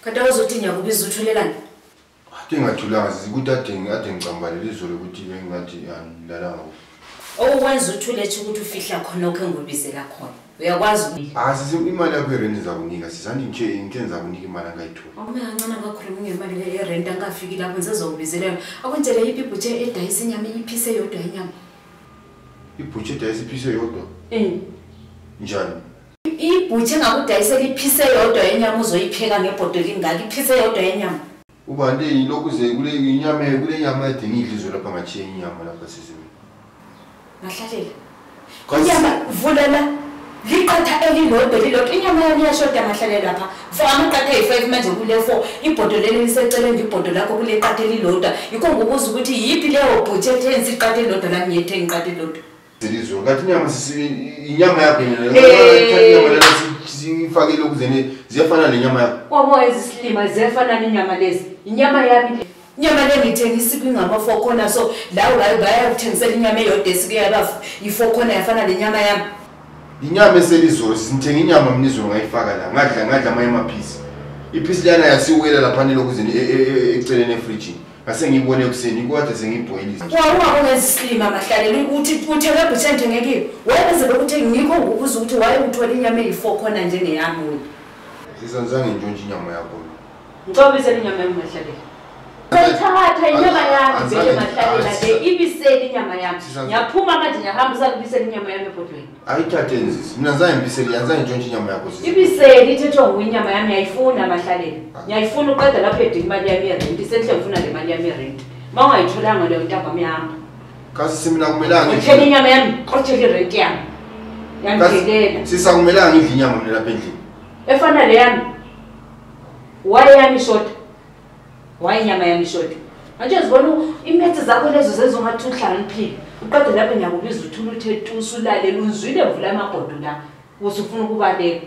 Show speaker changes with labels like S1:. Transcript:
S1: Kada uzothi nyakubiza uthulelana.
S2: Tingathulanga sikutadinga ade ngicambalele izolo ukuthi bengathi andala ngawo.
S1: Owenza uthulethe ukuthi ufihla khona okhe ngubizela khona. Uyakwazi
S2: sisi imali yakho yerent izakunika sizani nje intenza kunika imali angayithola.
S1: Awume kancane kakhuluma ngemali yerent angafiki lapho ngizozokubizela. Akwenzele ibhuthe edayisa inyama iphise yodwa inyama.
S2: Ibhuthe edayisa iphise yodwa? Njani?
S1: Ibhuthe ngakudayisela iphise yodwa yenyama uzoyipheka ngebhodoli ngaki iphise yodwa yenyama.
S2: Ubande yilokhu ze kule inyama edinidla izolo lapha ngachiye inyama lapha sizimi.
S1: Ngahlalela. Inyama vulela liqatha elilodwa lilodwa inyama yami yashoda ngahlalela lapha. For amaqatha ayi5 manje kule 4 ibhodoli lelisecele ngibhodoli lakho kule qatha elilodwa. Yikho ngokuza ukuthi yipi leyo bhuthe ethenza iqatha elilodwa la ngiyethe iqatha elilodwa.
S2: Selizwe ngathi inyama inyama yakho inyama lena sifakile ukuzene ziyafana nenyama yakho.
S1: Kwabo ezisilima ziyafana nenyama lezi. Inyama yami inyama le ngithengisa kwingama 4 khona so la bayathengisela inyama eyodwa esikuyaba i4 khona yafana lenyama yami.
S2: Inyama eselizolo sithenga inyama mnizolo ngayifaka la ngadla amaye amaphisi. Iphisi lana yasiwela lapha lokuzene eceleni efridge. Ngase ngibone kuseni kodwa sengiboilisa.
S1: Ungabona ezisilima mahlaleli uthi uthele buthe ngeke. Wena ukuthi ngikho ukuza ukuthi waye uthola inyama eyi4 khona njengeyami.
S2: Sizanzange ntshontshe inyama yakho.
S1: Ngicobise inyama yami mahlaleli. Ngithatha inyama yami vele mahlaleli ade ibiseli inyama yami. Ngiyaphuma manje ngiyahambisa kubisela inyama yami ebhodweni.
S2: Ayithathe nzisi. Mina ngizange mbiseli yanzange ntshontshe inyama yakho.
S1: Ibiseli ithethwa nguinyama yami ngiyayifuna mahlaleli. Ngiyayifuna uqeda lapha edinga imali yami yerent isenhle ngifuna le mali yami yerent. Mawungayitholanga leyo ntaba miyami.
S2: Kasi simina kumelanga
S1: ngithele inyama yami qothele irent yami. Yangidelela.
S2: Sisakumelanga ngidla inyama mina lapha endlini.
S1: Efana le yami. Waye yami short. Waye inyama yami short. Manje uzibona imethe zakho lezo zezongathi uhlaniphile. Uqede lapha ngiyakubiza uthula uthe tusulale lunzwile vula amabhodo la. Usufuna ukubaleka.